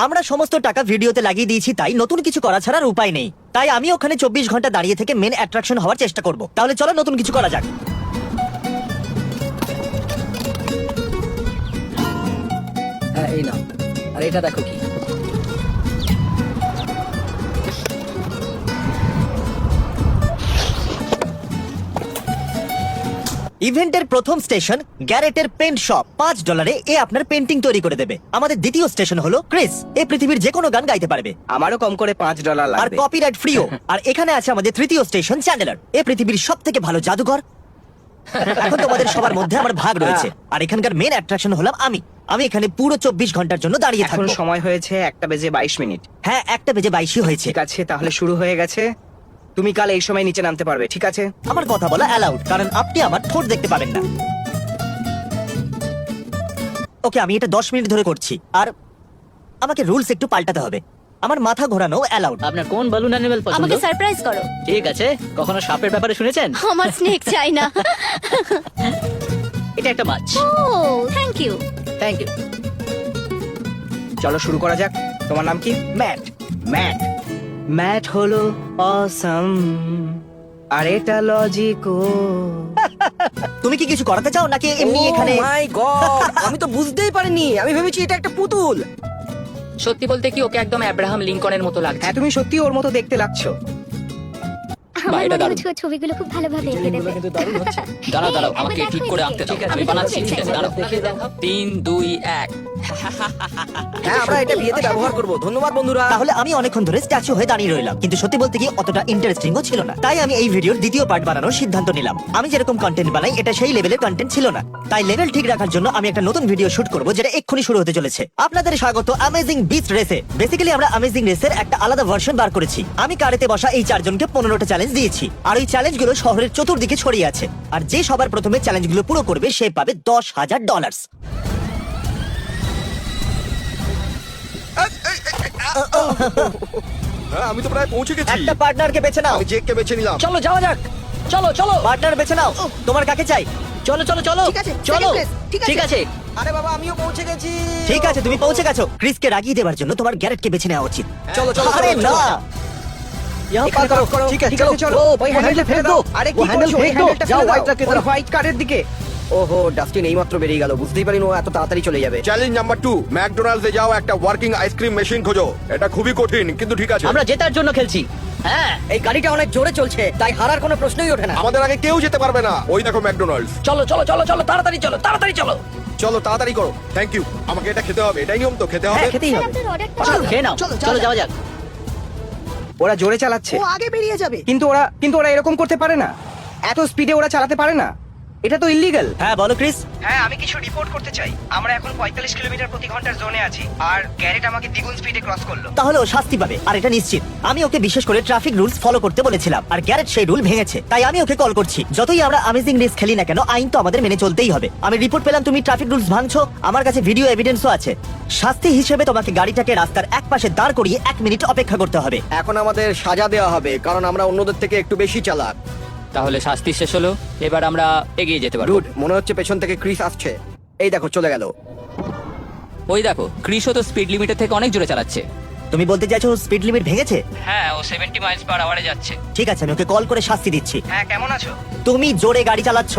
আমরা সমস্ত টাকা ভিডিওতে লাগিয়ে দিয়েছি, তাই নতুন কিছু করা ছাড়ার উপায় নেই। তাই আমি ওখানে 24 ঘন্টা দাঁড়িয়ে থেকে মেন অ্যাট্রাকশন হওয়ার চেষ্টা করব। তাহলে চলো নতুন কিছু করা যাক। হ্যাঁ এই নাও, আর এটা দেখো কি। ইভেন্টের প্রথম স্টেশন গ্যারেটের পেন্ট শপ। $5 এ আপনার পেন্টিং তৈরি করে দেবে। আমাদের দ্বিতীয় স্টেশন হলো ক্রিস। এ পৃথিবীর যে কোনো গান গাইতে পারবে, আমারও কম করে $5 আর লাগবে। কপিরাইট ফ্রিও। আর এখানে আছে আমাদের তৃতীয় স্টেশন চ্যান্ডেলার। এ পৃথিবীর সব থেকে ভালো জাদুঘর। এখন তোমাদের সবার মধ্যে আমার ভাগ রয়েছে, আর এখানকার মেন অ্যাট্রাকশন হলাম আমি। আমি এখানে পুরো 24 ঘন্টার জন্য দাঁড়িয়ে এখন থাকবো। সময় হয়েছে 1:22 হ্যাঁ, 1:22 হয়েছে। ঠিক আছে, তাহলে শুরু হয়ে গেছে। তুমি কাল এই সময় নিচে নামতে পারবে, ঠিক আছে? আমার কথা বলা অ্যালাউড, কারণ আপনি আমার ঠোঁট দেখতে পাবেন না। ওকে, আমি এটা 10 মিনিট ধরে করছি, আর আমাকে রুলস একটু পাল্টাতে হবে। আমার মাথা ঘোরানো অ্যালাউড। আপনার কোন বালুন অ্যানিমেল পছন্দ? আমাকে সারপ্রাইজ করো। ঠিক আছে, কখনো সাপের ব্যাপারে শুনেছেন? আমার স্নেক চাই না। এটা একটা মাছ। ও থ্যাংক ইউ। Thank you. চলো শুরু করা যাক। তোমার নাম কি? ম্যাট। ম্যাট। ম্যাট হলো অসাম, আর এটা লজিকো। তুমি কি কিছু করাতে চাও নাকি এমনি এখানে? মাই গড, আমি তো বুঝতেই পারিনি। আমি ভেবেছি এটা একটা পুতুল। সত্যি বলতে কি ওকে একদম আব্রাহাম লিঙ্কনের মতো লাগছে। হ্যাঁ, তুমি সত্যি ওর মতো দেখতে লাগছো। আমার এটা মনে দারুণ। হচ্ছে ও ছবিগুলো খুব ভালোভাবে এঁকে দেবে। কিন্তু দারুণ হচ্ছে। দাঁড়াও দাঁড়াও, একবার আমাকে দেখো ঠিক করে এদিকে। আঁকতে দাও, ঠিক আছে, আমি বানাচ্ছি। ঠিক আছে, দাঁড়াও। দেখিয়ে দাও। 3, 2, 1। হ্যাঁ, আমরা এটা বিয়েতে ব্যবহার করব। ধন্যবাদ বন্ধুরা। তাহলে আমি অনেকক্ষণ ধরে স্ট্যাচু হয়ে দাঁড়িয়ে রইলাম, কিন্তু সত্যি বলতে কি অতটা ইন্টারেস্টিংও ছিল না। তাই আমি এই ভিডিওর দ্বিতীয় পার্ট বানানোর সিদ্ধান্ত নিলাম। আমি যেরকম কন্টেন্ট বানাই এটা সেই লেভেলের কন্টেন্ট ছিল না। তাই লেভেল ঠিক রাখার জন্য আমি একটা নতুন ভিডিও শুট করব, যেটা এক্ষুনি শুরু হতে চলেছে। আপনাদের স্বাগত অ্যামেজিং বিস্ট রেসে। বেসিক্যালি আমরা অ্যামেজিং রেসের একটা আলাদা ভার্সন বার করেছি। আমি কারেতে বসা এই 4 জনকে 15টা চ্যালেঞ্জ দিয়েছি, আর ওই চ্যালেঞ্জগুলো শহরের চতুর্দিকে ছড়িয়ে আছে। আর যে সবার প্রথমে চ্যালেঞ্জগুলো পুরো করবে সে পাবে $10,000। হ্যাঁ, আমি তো প্রায় পৌঁছে গেছি। একটা পার্টনারকে বেছে নাও। আমি জেককে বেছে নিলাম। চলো যাওয়া যাক। চলো চলো পার্টনার বেছে নাও। তোমার কাকে চাই? চলো চলো চলো। ঠিক আছে, চলো। second place, ঠিক আছে। আরে বাবা, আমিও পৌঁছে গেছি। ঠিক আছে, তুমি পৌঁছে গেছো। ক্রিসকে রাগিয়ে দেওয়ার জন্য তোমার গ্যারেটকে বেছে নেওয়া উচিত। চলো চলো আরে চলো, না, চলো। এখানে করো, করো। ঠিক আছে, ঠিক আছে, চলো। ওই হ্যান্ডেলটা ফেলে দাও। আরে কি হ্যান্ডেল করছো? ওই ফেলে দাও। হ্যান্ডেলটা যাও, ফেলে দাও। white truck-এ ওই দাও। হোয়াইট কারের দিকে। ওহো, ডাস্টিন এইমাত্র বেরিয়ে গেল। বুঝতেই পারিনি ও এত তাড়াতাড়ি চলে যাবে। চ্যালেঞ্জ নাম্বার 2, ম্যাকডোনাল্ডসে যাও, একটা ওয়ার্কিং আইসক্রিম মেশিন খোঁজো। এটা খুবই কঠিন, কিন্তু ঠিক আছে। আমরা জেতার জন্য খেলছি। হ্যাঁ, এই গাড়িটা অনেক জোরে চলছে, তাই হারার কোনো প্রশ্নই ওঠে না। আমাদের আগে কেউ যেতে পারবে না। ওই দেখো ম্যাকডোনাল্ডস। চলো চলো চলো চলো, তাড়াতাড়ি চলো, তাড়াতাড়ি চলো। চলো তাড়াতাড়ি করো। Thank you. আমাকে এটা খেতে হবে। এটাই নিয়ম তো, খেতে হবে। হ্যাঁ, খেতেই হবে। আপনার অর্ডারটা চলো খেয়ে নাও। চলো যাওয়া যাক। ওরা জোরে চালাচ্ছে। ও আগে বেরিয়ে যাবে। কিন্তু ওরা এরকম করতে পারে না। এত স্পিডে ওরা চালাতে পারে না। এটা তো ইল্লিগাল। হ্যাঁ বলো ক্রিস। হ্যাঁ, আমি কিছু রিপোর্ট করতে চাই। আমরা এখন 45 কিলোমিটার প্রতি ঘন্টার জোনে আছি, আর গ্যারেট আমাকে দ্বিগুণ স্পিডে ক্রস করলো। তাহলে ও শাস্তি পাবে, আর এটা নিশ্চিত। আমি ওকে বিশেষ করে ট্রাফিক রুলস ফলো করতে বলেছিলাম, আর গ্যারেট সেই রুল ভেঙেছে। তাই আমি ওকে কল করছি। যতই আমরা অ্যামেজিং রেস খেলি না কেন, আইন তো আমাদের মেনে চলতেই হবে। আমি রিপোর্ট পেলাম তুমি ট্রাফিক রুলস ভাঙছো। আমার কাছে ভিডিও এভিডেন্সও আছে। শাস্তি হিসেবে তোমাকে গাড়িটাকে রাস্তার এক পাশে দাঁড় করিয়ে 1 মিনিট অপেক্ষা করতে হবে। এখন আমাদের সাজা দেওয়া হবে, কারণ আমরা অন্যদের থেকে একটু বেশি চালাক। তাহলে শাস্তি শেষ হলো, এবার আমরা এগিয়ে যেতে পারবো। ডুড, মনে হচ্ছে পেছন থেকে ক্রিস আসছে। এই দেখো, চলে গেল। ওই দেখো, ক্রিসও তো স্পিড লিমিটের থেকে অনেক জোরে চালাচ্ছে। তুমি বলতে চাইছো স্পিড লিমিট ভেঙেছে? হ্যাঁ, ও 70 মাইলস পার আওয়ারে যাচ্ছে। ঠিক আছে, আমি ওকে কল করে শাস্তি দিচ্ছি। হ্যাঁ, কেমন আছো? তুমি জোরে গাড়ি চালাচ্ছ।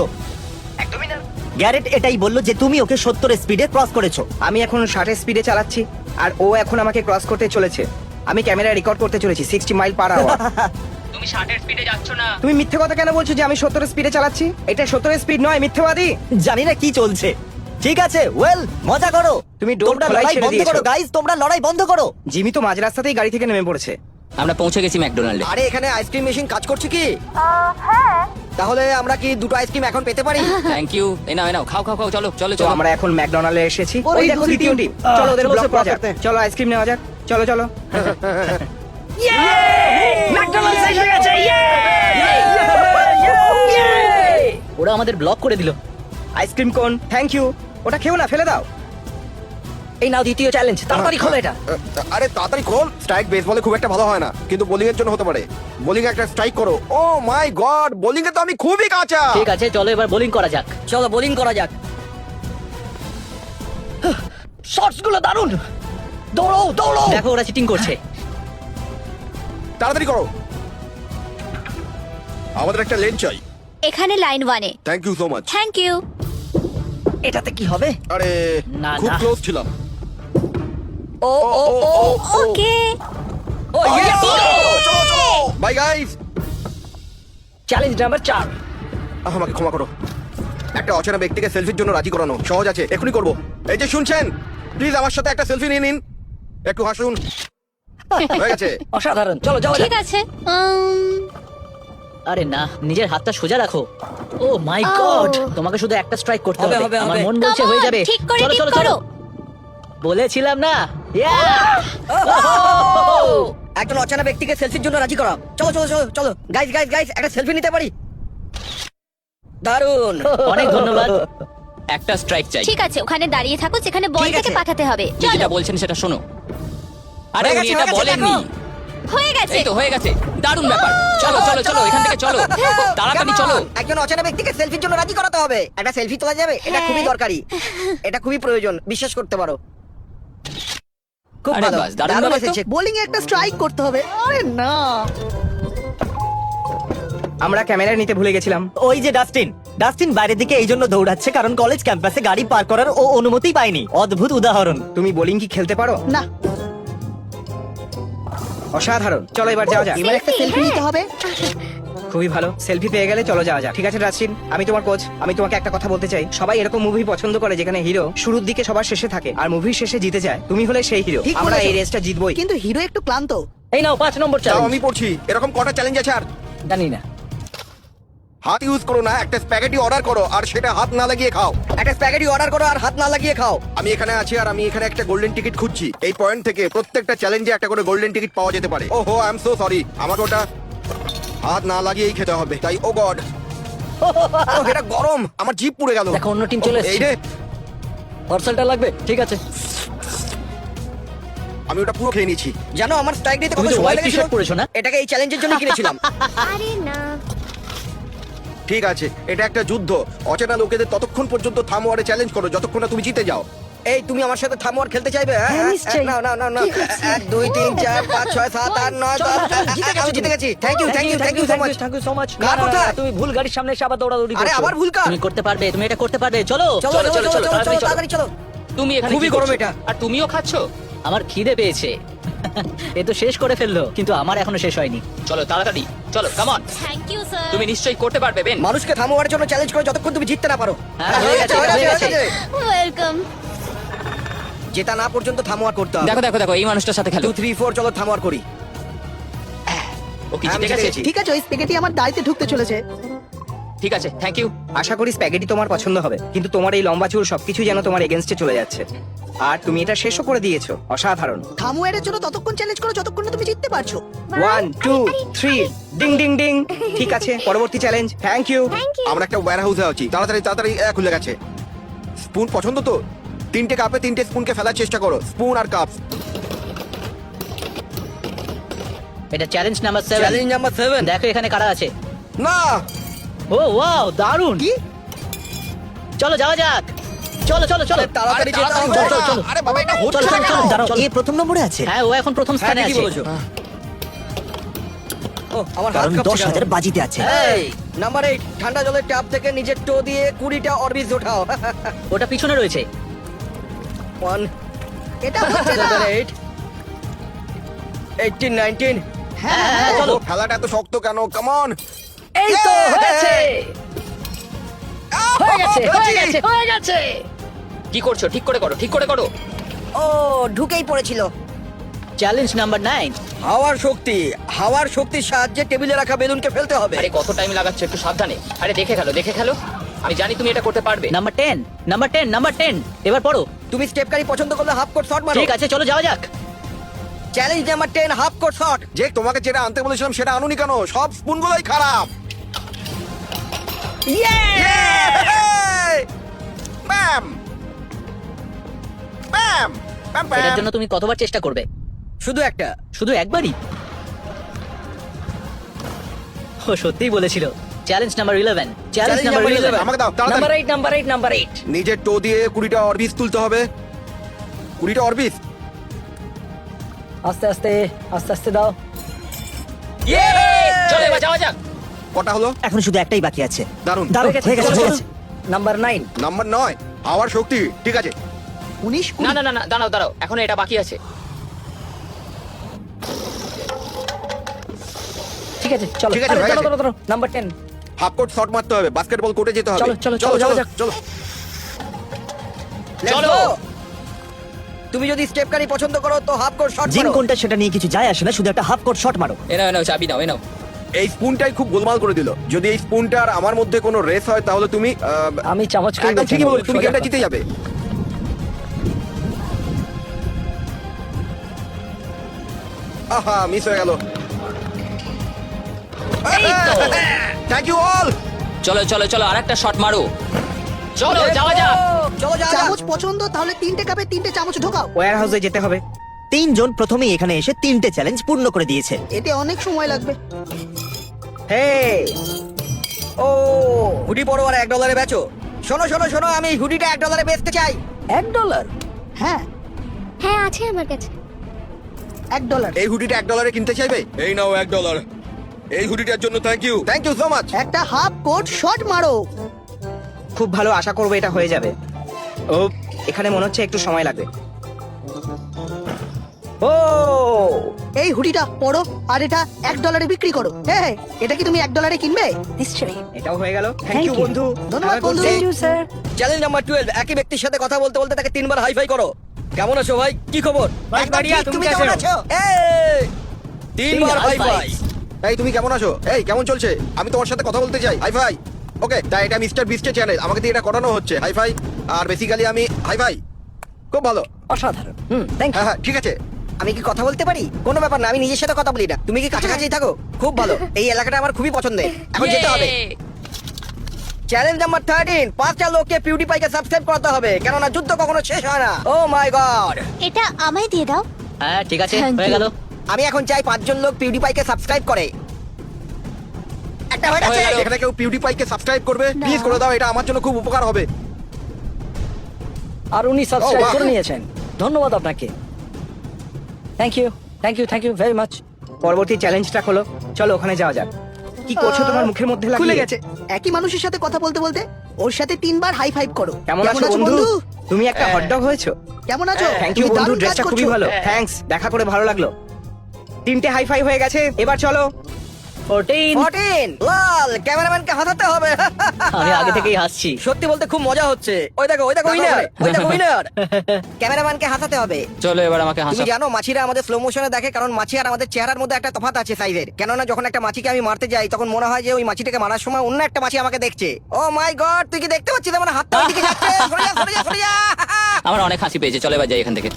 একদমই না। গ্যারেট এটাই বললো যে তুমি ওকে 70 স্পিডে ক্রস করেছো। আমি এখন 60 স্পিডে চালাচ্ছি, আর ও এখন আমাকে ক্রস করতে চলেছে। আমি ক্যামেরায় রেকর্ড করতে চলেছি 60 মাইল পার আওয়ার। তুমি 60 এর স্পিডে যাচ্ছ না। তুমি মিথ্যে কথা কেন বলছো যে আমি 70 স্পিডে চালাচ্ছি? এটা 70 স্পিড নয়, মিথ্যেবাদী। জানি না কি চলছে। ঠিক আছে, ওয়েল, মজা করো। তুমি ডোর তোমরা খোলাই লড়াই ছেড়ে বন্ধ দিয়েছো। করো গাইস, তোমরা লড়াই বন্ধ করো। জিমি তো মাঝ রাস্তাতেই গাড়ি থেকে নেমে পড়েছে। আমরা পৌঁছে গেছি ম্যাকডোনাল্ডে। আরে, এখানে আইসক্রিম মেশিন কাজ করছে কি? তাহলে আমরা কি দুটো আইসক্রিম এখন পেতে পারি? Thank you. এনাও এনাও, খাও খাও খাও, চলো চলো তো চলো। আমরা এখন ম্যাকডোনাল্ডে এসেছি। ওই ওই দেখো দ্বিতীয় টিম। চলো ওদের চলো, ব্লক করা ব্লক যাক। চলো আইসক্রিম নেওয়া যাক। চলো চলো। ম্যাকডোনাল্ডস এসে গেছে। ওরা আমাদের ব্লক করে দিল। আইসক্রিম কোন? Thank you. ওটা খেও না, ফেলে দাও। এই নাও দ্বিতীয় চ্যালেঞ্জ, তাড়াতাড়ি খোলো এটা। আরে তাড়াতাড়ি খোল। স্ট্রাইক বেসবলে খুব একটা ভালো হয় না, কিন্তু বোলিং এর জন্য হতে পারে। বোলিং একটা স্ট্রাইক করো। ও মাই গড, বোলিং এ তো আমি খুবই কাঁচা। ঠিক আছে, চলো এবার বোলিং করা যাক। চলো বোলিং করা যাক। শটস গুলো দারুণ। দৌড়ো দৌড়ো। দেখো ওরা চিটিং করছে। তাড়াতাড়ি করো, আমাদের একটা লেন চাই। এখানে লাইন 1 এ। Thank you so much. Thank you. এটাতে কি হবে? আরে না, খুব না। ক্লোজ ছিলাম। ও ও ও okay. Oh yes. Bye guys. Challenge number 4। আমাকে ক্ষমা করো, একটা অচেনা ব্যক্তিকে সেলফির জন্য রাজি করানো সহজ আছে, এখনই করব। এই যে শুনছেন, প্লিজ আমার সাথে একটা সেলফি নিয়ে নিন, একটু হাসুন। হয়ে গেছে। অসাধারণ, চলো যাও। ঠিক আছে। আরে না, নিজের হাতটা সোজা রাখো। ও মাই Oh. গড, তোমাকে শুধু একটা স্ট্রাইক করতে হবে, হবে। হবে, আমার হবে। মন বলছে হয়ে যাবে। ঠিক করে চলো ঠিক চলো করো। চলো, বলেছিলাম না। একজন অচেনা ব্যক্তিকে সেলফির জন্য রাজি করা। চলো চলো চলো চলো, গাইস গাইস গাইস, একটা সেলফি নিতে পারি? দারুন। অনেক ধন্যবাদ। একটা স্ট্রাইক চাই। ঠিক আছে, ওখানে দাঁড়িয়ে থাকো যেখানে বলটাকে আছে। পাঠাতে হবে। আপনি চলো। যেটা বলছেন সেটা শোনো। আরে হয়ে উনি গেছে, এটা হয়ে গেছে, বলেননি। দেখো। হয়ে গেছে। এই তো হয়ে গেছে, দারুণ ব্যাপার। চলো চলো চলো, এখান থেকে চলো, তাড়াতাড়ি চলো। একজন অচেনা ব্যক্তিকে সেলফির জন্য রাজি করাতে হবে। একটা সেলফি তোলা যাবে? এটা হ্যাঁ। খুবই দরকারি, এটা খুবই প্রয়োজন, বিশ্বাস করতে পারো। খুব আরে ভালো, বাস, দারুণ দারুণ ব্যাপার তো। এসেছে। বোলিং এ একটা স্ট্রাইক করতে হবে। আরে না, আমরা ক্যামেরা নিতে ভুলে গেছিলাম। ওই যে ডাস্টিন, ডাস্টিন বাইরের দিকে এই জন্য দৌড়াচ্ছে কারণ কলেজ ক্যাম্পাসে গাড়ি পার্ক করার ও অনুমতি পায়নি। অদ্ভুত উদাহরণ। তুমি বোলিং কি খেলতে পারো? না, অসাধারণ, চলো এবার যাওয়া যাক। এবার একটা সেলফি নিতে হবে। খুবই ভালো, সেলফি পেয়ে গেলে চলো যাওয়া যাক। ঠিক আছে রাস্টিন, আমি তোমার কোচ, আমি তোমাকে একটা কথা বলতে চাই। সবাই এরকম মুভি পছন্দ করে যেখানে হিরো শুরুর দিকে সবার শেষে থাকে আর মুভির শেষে জিতে যায়। তুমি হলে সেই হিরো। ঠিক আমরা বলেছো। এই রেসটা জিতবই। কিন্তু হিরো একটু ক্লান্ত। এই নাও 5 নম্বর তাও চ্যালেঞ্জ। আমি পড়ছি, এরকম কটা চ্যালেঞ্জ আছে আর? জানি না। হাত ইউজ করো না, একটা স্প্যাগেটি অর্ডার করো আর সেটা হাত না লাগিয়ে খাও। একটা স্প্যাগেটি অর্ডার করো আর হাত না লাগিয়ে খাও। আমি এখানে আছি আর আমি এখানে একটা গোল্ডেন টিকিট খুঁজছি। এই পয়েন্ট থেকে প্রত্যেকটা চ্যালেঞ্জে একটা করে গোল্ডেন টিকিট পাওয়া যেতে পারে। ওহো, আই এম সো সরি, আমাকে ওটা হাত না লাগিয়েই খেতে হবে। তাই ও গড, এটা গরম, আমার জিভ পুড়ে গেল। দেখো, অন্য টিম চলে এই এসেছে। রে, পার্সেলটা লাগবে? ঠিক আছে। আমি ওটা পুরো খেয়ে নিয়েছি। জানো আমার স্ট্রাইক দিতে তুমি কত তো সময় white লেগেছিল? t-shirt পরেছো না? এটাকে এই চ্যালেঞ্জের জন্য কিনেছিলাম। আরে না। ঠিক আছে, এটা একটা যুদ্ধ। অচেনা লোকেদের ততক্ষণ পর্যন্ত থামোয়ারে চ্যালেঞ্জ করো যতক্ষণ না তুমি জিতে যাও। এই তুমি আমার সাথে থামো আর খেলতে চাইবে? হ্যাঁ, হ্যাঁ, নিশ্চয়ই। না না না না, ঠিক আছে। 1 2 3 4 5 6 7 8 9 10। আমি জিতে গেছি। Thank you thank you thank you so much. Thank you so much. Car কোথায়? তুমি ভুল গাড়ির সামনে এসে আবার দৌড়াদৌড়ি করছো। আরে, আবার ভুল কার? তুমি করতে পারবে, তুমি এটা করতে পারবে। চলো চলো চলো চলো চলো তাড়াতাড়ি চলো। তাড়াতাড়ি চলো। তুমি এখানে খুবই কি গরম করছো? এটা। আর তুমিও খাচ্ছো? আমার খিদে পেয়েছে। এ তো শেষ করে ফেললো, কিন্তু আমার এখনো শেষ হয়নি। চলো তাড়াতাড়ি চলো, come on. Thank you sir. তুমি নিশ্চয়ই করতে পারবে বেন। মানুষকে থামোয়ার জন্য চ্যালেঞ্জ করো যতক্ষণ তুমি জিততে না পারো। হ্যাঁ, হয়ে গেছে, হয়ে গেছে। ওয়েলকাম। জেতা না পর্যন্ত থামোয়ার করতে হবে। দেখো দেখো দেখো, এই মানুষটার সাথে খেলো। 2 3 4 চলো থামোয়ার করি। ও কি আমি জিতে জিতে গেছে? গেছি। ঠিক আছে, ওই স্পেগেটি আমার দাড়িতে ঢুকতে চলেছে। ঠিক আছে, থ্যাংক ইউ। আশা করি স্প্যাগেটি তোমার পছন্দ হবে, কিন্তু তোমার এই লম্বা চুল সবকিছু যেন তোমার এগেনস্টে চলে যাচ্ছে। আর তুমি এটা শেষও করে দিয়েছো, অসাধারণ। থামুয়ারের জন্য ততক্ষণ চ্যালেঞ্জ করো যতক্ষণ না তুমি জিততে পারছো। 1 2 3 ডিং ডিং ডিং। ঠিক আছে, পরবর্তী চ্যালেঞ্জ। Thank you. আমরা একটা ওয়্যার হাউসে আছি, তাড়াতাড়ি তাড়াতাড়ি খুলে গেছে। স্পুন পছন্দ তো? 3টে কাপে 3টে স্পুনকে ফেলার চেষ্টা করো, স্পুন আর কাপ। এটা চ্যালেঞ্জ নাম্বার 7। Challenge number 7। দেখো এখানে কারা আছে। না, ও ওয়াও, দারুণ। কি? চলো যাওয়া যাক। চলো চলো চলো। তাড়াতাড়ি যেতে হবে। চলো, চলো, চলো। আরে বাবা, এটা হচ্ছে চলো, না চলো, কেন? চলো। দাঁড়াও, এ প্রথম নম্বরে আছে হ্যাঁ, ও এখন প্রথম হ্যাঁ, স্থানে ঠিকই আছে। বলেছো। ও, আমার হাত কারণ কাঁপছে 10,000 কেন? বাজিতে আছে। এই নাম্বার 8, ঠান্ডা জলের ট্যাপ থেকে নিজের টো দিয়ে 20টা অরবিট ওঠাও। ওটা পিছনে রয়েছে। 1 এটা হচ্ছে না। 8 18 19। হ্যাঁ, চলো। ও, খেলাটা এত শক্ত কেন? Come on. এই তো হয়েছে। হয়ে গেছে, হয়ে গেছে, হয়ে গেছে। কি করছো? ঠিক করে করো, ঠিক করে করো। ও, ঢুকেই পড়েছিল। Challenge number 9। হাওয়ার শক্তির সাহায্যে টেবিলে রাখা বেলুনকে ফেলতে হবে। আরে কত টাইম লাগাচ্ছে, একটু সাবধানে। আরে দেখে খেলো, দেখে খেলো। আমি জানি তুমি এটা করতে পারবে। Number 10, number 10, number 10। এবার পড়ো। তুমি স্টেপ কারি পছন্দ করলে হাফ কোট শট মারো। ঠিক আছে, চলো যাওয়া যাক। Challenge number 10, half court shot. যে তোমাকে যেটা আনতে বলেছিলাম সেটা আনুনি কেন? সব স্পুনগুলোই খারাপ। ম্যাম ম্যাম ম্যাম এটার জন্য তুমি কতবার চেষ্টা করবে? শুধু একটা। শুধু একবারই? ও সত্যিই বলেছিল। Challenge number 11। Challenge number 11। আমাকে দাও তাড়াতাড়ি। Number 8, number 8, number 8। নিজের টো দিয়ে 20টা অরবিস তুলতে হবে। 20টা অরবিস। আস্তে আস্তে আস্তে আস্তে দাও। চলো এবার যাওয়া যাক। কটা হলো? এখন শুধু একটাই বাকি আছে। দারুণ। দারুণ হয়ে গেছে, হয়ে গেছে। নাম্বার 9। নাম্বার 9 হাওয়ার শক্তি, ঠিক আছে। 19 না 20 না না না, দাঁড়াও দাঁড়াও, এখন এটা বাকি আছে। ঠিক আছে চলো। ঠিক আছে, আরে, হয়ে ধরো, গেছে। ধরো, ধরো, নাম্বার 10। হাফ কোর্ট শট মারতে হবে, বাস্কেটবল কোর্টে যেতে হবে। চলো, চলো, চলো, যাওয়া যাক। চলো। Let's চলো। go! তুমি যদি স্টেপ কারি পছন্দ করো তো হাফ কোর্ট শট জিম মারো। কোনটা সেটা নিয়ে কিছু যায় আসে না, শুধু একটা হাফ কোর্ট শট মারো। এনাও এনাও, চাবি নাও, এনাও। এই স্পুনটাই খুব গোলমাল করে দিল। যদি এই স্পুনটার আমার মধ্যে কোনো রেস হয় তাহলে তুমি আমি চামচ করে একদম ঠিকই বলো, তুমি গেমটা জিতে যাবে। আহা, মিস হয়ে গেল। Thank you all. চলো চলো চলো, আরেকটা শট মারো। চলো যাওয়া যাক। চলো যাও চামচ পছন্দ, তাহলে 3টে কাপে 3টে চামচ ঢোকাও। ওয়্যার হাউসে যেতে হবে। 3 জন প্রথমেই এখানে এসে 3টে চ্যালেঞ্জ পূর্ণ করে দিয়েছে। এতে অনেক সময় লাগবে। হে ও হুডি পরো আর $1 বেচো। শোনো শোনো শোনো, আমি হুডিটা $1 বেচতে চাই। $1। হ্যাঁ, হ্যাঁ আছে আমার কাছে। $1। এই হুডিটা $1 কিনতে চাইবে? এই নাও $1। এই হুডিটার জন্য থ্যাংক ইউ সো মাচ। একটা হাফ কোট শট মারো। খুব ভালো, আশা করবো এটা হয়ে যাবে। ও এখানে মনে হচ্ছে একটু সময় লাগবে। ও এই হুডিটা পরো আর এটা $1 বিক্রি করো। হ্যাঁ, এটা কি তুমি $1 কিনবে? নিশ্চয়ই। এটাও হয়ে গেল। Thank Thank you you. বন্ধু। ধন্যবাদ Have a good বন্ধু। day. Thank you sir. Challenge number 12, একই ব্যক্তির সাথে কথা বলতে বলতে তাকে 3বার হাই-ফাই করো। কেমন আছো ভাই? কি খবর? একদম ঠিক, তুমি কেমন আছো? এই 3বার হাই-ফাই। এই তুমি কেমন আছো? এই কেমন চলছে? আমি তোমার সাথে কথা বলতে চাই। Hi fi. ওকে, তাই এটা মিস্টার বিস্টের চ্যানেল, আমাকে দিয়ে এটা করানো হচ্ছে। High five. আর বেসিক্যালি আমি হাই ফাই। খুব ভালো। অসাধারণ। Thank you. হ্যাঁ হ্যাঁ, ঠিক আছে। আমি কি কথা বলতে পারি? কোনো ব্যাপার না, আমি নিজের সাথে কথা বলি না। তুমি কি কাছাকাছি থাকো? খুব ভালো। এই এলাকাটা আমার খুবই পছন্দের। এখন যেতে হবে। চ্যালেঞ্জ নাম্বার 13, 5টা লোককে পিউডিপাইকে সাবস্ক্রাইব করতে হবে, কেননা যুদ্ধ কখনো শেষ হয় না। ও মাই গড! এটা আমায় দিয়ে দাও। হ্যাঁ ঠিক আছে, Thank হয়ে you. গেল। আমি এখন চাই 5 জন লোক পিউডিপাইকে সাবস্ক্রাইব করে। একটা হয়ে গেছে। হয়ে গেল। এখানে কেউ পিউডিপাইকে সাবস্ক্রাইব করবে? না। প্লিজ করে দাও, এটা আমার জন্য খুব উপকার হবে। আর উনি সাবস্ক্রাইব বাহ। করে নিয়েছেন, ধন্যবাদ আপনাকে। Thank you thank you thank you very much. পরবর্তী চ্যালেঞ্জটা হলো, চলো ওখানে যাওয়া যাক। কি করছো তোমার মুখের মধ্যে লাগিয়ে? খুলে গেছে। একই মানুষের সাথে কথা বলতে বলতে ওর সাথে 3বার হাই ফাইভ করো। কেমন আছো বন্ধু? তুমি একটা হটডগ হয়েছো। কেমন আছো? থ্যাংক ইউ তুমি বন্ধু, দারুণ কাজ ড্রেসটা খুবই করছো। ভালো। থ্যাঙ্কস, দেখা করে ভালো লাগলো। 3টে হাই ফাই হয়ে গেছে, এবার চলো 14। 14। লাল ক্যামেরাম্যানকে হাসাতে হবে। আমি আগে থেকেই হাসছি। সত্যি বলতে খুব মজা হচ্ছে। ওই দেখো উইনার, ওই দেখো উইনার। ক্যামেরাম্যানকে হাসাতে হবে। চলো এবার আমাকে তুমি হাসাও। জানো মাছিরা আমাদের স্লো মোশনে দেখে, কারণ মাছি আর আমাদের চেহারার মধ্যে একটা তফাৎ আছে সাইজের। কেননা যখন একটা মাছিকে আমি মারতে যাই তখন মনে হয় যে ওই মাছিটাকে মারার সময় অন্য একটা মাছি আমাকে দেখছে। ও মাই গড, তুই কি দেখতে পাচ্ছিস আমার হাতটা ওইদিকে যাচ্ছে? সরে যা সরে যা সরে যা। আমার অনেক হাসি পেয়েছে, চলো এবার যাই এখান থেকে।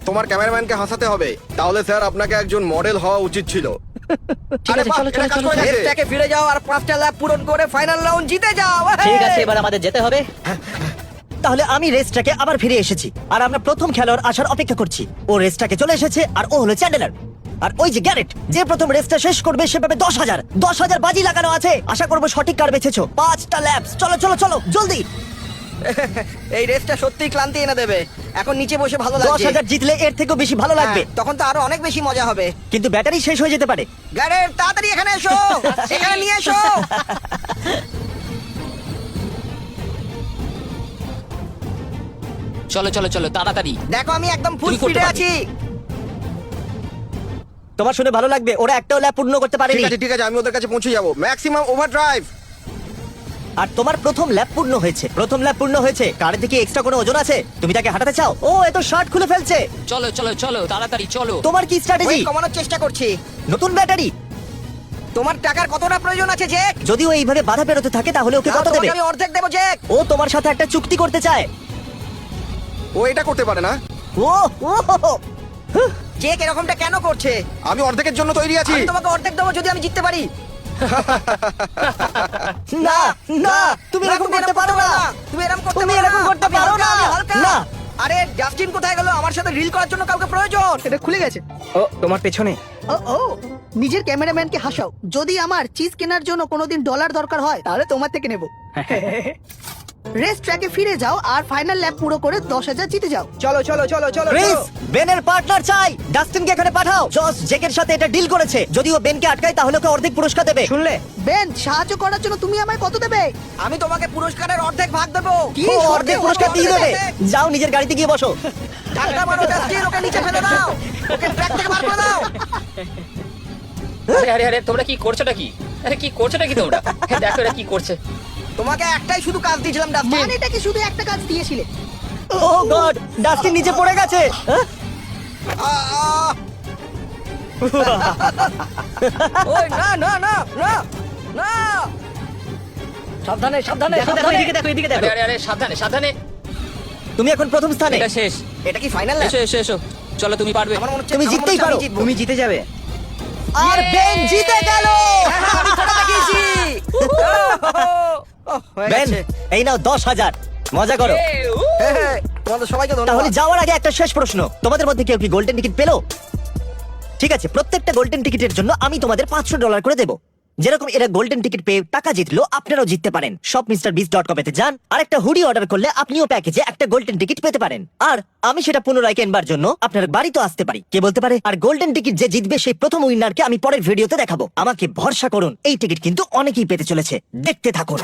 তোমার ক্যামেরাম্যানকে হাসাতে হবে। তাহলে স্যার আপনাকে একজন মডেল হওয়া উচিত ছিল। ঠিক আরে আছে, বাহ, চলো এটা চলো কাজ চলো। করে গেছে। রেসটাকে ফিরে যাও আর 5টা ল্যাপ পূরণ করে ফাইনাল রাউন্ড জিতে যাও। ঠিক আছে, এবার আমাদের যেতে হবে। তাহলে আমি রেসটাকে আবার ফিরে এসেছি আর আমরা প্রথম খেলোয়াড় আসার অপেক্ষা করছি। ও রেসটাকে চলে এসেছে আর ও হলো চ্যান্ডেলার। আর ওই যে গ্যারেট, যে প্রথম রেসটা শেষ করবে সে পাবে 10,000 বাজি লাগানো আছে। আশা করবো সঠিক কার বেছেছো। 5টা ল্যাপস। চলো চলো চলো জলদি। এই রেসটা সত্যিই ক্লান্তি এনে দেবে। এখন নিচে বসে ভালো লাগছে। 10,000 জিতলে এর থেকেও বেশি ভালো লাগবে, হ্যাঁ, তখন তো আরো অনেক বেশি মজা হবে। কিন্তু ব্যাটারি শেষ হয়ে যেতে পারে। গ্যারেট তাড়াতাড়ি এখানে এসো, এখানে নিয়ে এসো। চলো চলো চলো তাড়াতাড়ি। দেখো আমি একদম ফুল তুমি করতে স্পিডে পারবে। আছি। তোমার শুনে ভালো লাগবে, ওরা একটাও ল্যাপ পূর্ণ করতে পারেনি। ঠিক আছে, আমি ওদের কাছে পৌঁছে যাবো। Maximum overdrive. আর তোমার প্রথম ল্যাপ পূর্ণ হয়েছে। কারের দিকে এক্সট্রা কোনো ওজন আছে? তুমি তাকে হাঁটাতে চাও? ও এ তো শার্ট খুলে ফেলছে। চলো চলো চলো তাড়াতাড়ি চলো। তোমার কি স্ট্র্যাটেজি? ওয়েট কমানোর চেষ্টা করছি। নতুন ব্যাটারি? তোমার টাকার কতটা প্রয়োজন আছে জেক? যদিও এইভাবে বাধা পেরোতে থাকে তাহলে ওকে কত দেবে? তোমাকে আমি অর্ধেক দেবো জেক। ও তোমার সাথে একটা চুক্তি করতে চায়। ও এটা করতে পারে না। ও ও হো, হো। জেক এরকমটা কেন করছে? আমি অর্ধেকের জন্য তৈরি আছি। আমি তোমাকে অর্ধেক দেবো যদি আমি জিততে পারি। না না, তুমি না, এরকম করতে পারো না। তুমি এরকম করতে তুমি পারো এরকম না। করতে আমি পারো হালকা, না। আমি হালকা। না। আরে জাস্টিন কোথায় গেল? আমার সাথে রিল করার জন্য কাউকে প্রয়োজন। এটা খুলে গেছে। ও তোমার পেছনে। ও ও, নিজের ক্যামেরাম্যানকে হাসাও। যদি আমার চিজ কেনার জন্য কোনোদিন ডলার দরকার হয় তাহলে তোমার থেকে নেব। রেস ট্র্যাকে ফিরে যাও আর ফাইনাল ল্যাপ পুরো করে 10,000 জিতে যাও। চলো চলো চলো চলো ক্রিস, চলো। বেনের পার্টনার চাই। ডাস্টিনকে এখানে পাঠাও। জস জেকের সাথে এটা ডিল করেছে। যদি ও বেনকে আটকায় তাহলে ওকে অর্ধেক পুরস্কার দেবে। শুনলে, বেন, সাহায্য করার জন্য তুমি আমায় কত দেবে? আমি তোমাকে পুরস্কারের অর্ধেক ভাগ দেবো। কি? ও অর্ধেক পুরস্কার দিয়ে দেবে। যাও নিজের গাড়িতে গিয়ে বসো। ধাক্কা মারো জাস্টিন, ওকে নিচে ফেলে দাও, ওকে ট্র্যাক থেকে বার করে দাও। আরে আরে আরে তোমরা কি করছোটা কি? আরে কি করছোটা কি তোমরা? হ্যাঁ, দেখো এরা কি করছে। তোমাকে একটাই শুধু কাজ দিয়েছিলাম ডাস্টিন। মানেটা কি শুধু একটা কাজ দিয়েছিলে? ও গড, ডাস্টিন নিচে পড়ে গেছে। হ্যাঁ? আহ! ওই না না না না না। সাবধানে সাবধানে দেখো, দেখো, সাবধানে। এদিকে দেখো, এদিকে দেখো। আরে আরে আরে সাবধানে সাবধানে। তুমি এখন প্রথম স্থানে। এটা শেষ। এটা কি ফাইনাল ল্যাপ? এসো এসো এসো, চলো তুমি পারবে। আমার মনে হচ্ছে তুমি আমার মনে জিততেই হচ্ছে আমি পারো। জিতবো। তুমি জিতে যাবে। আর বেন জিতে গেল। হ্যাঁ, আমি করে দেখিয়েছি। ওহ, হয়ে বেন, গেছে। এই নাও 10,000। মজা করো। হ্যাঁ, হ্যাঁ, তোমাদের সবাইকে তাহলে ধন্যবাদ। যাওয়ার আগে একটা শেষ প্রশ্ন, তোমাদের মধ্যে কেউ কি গোল্ডেন টিকিট পেলো? ঠিক আছে, প্রত্যেকটা গোল্ডেন টিকিটের জন্য আমি তোমাদের $500 করে দেবো। যেরকম এরা গোল্ডেন টিকিট পেয়ে টাকা জিতলো, আপনারাও জিততে পারেন। সব MrBeast.com এতে যান আর একটা হুডি অর্ডার করলে আপনিও প্যাকেজে একটা গোল্ডেন টিকিট পেতে পারেন। আর আমি সেটা পুনরায় কেনবার জন্য আপনার বাড়িতে আসতে পারি, কে বলতে পারে? আর গোল্ডেন টিকিট যে জিতবে সেই প্রথম উইনারকে আমি পরের ভিডিওতে দেখাবো। আমাকে ভরসা করুন, এই টিকিট কিন্তু অনেকেই পেতে চলেছে। দেখতে থাকুন।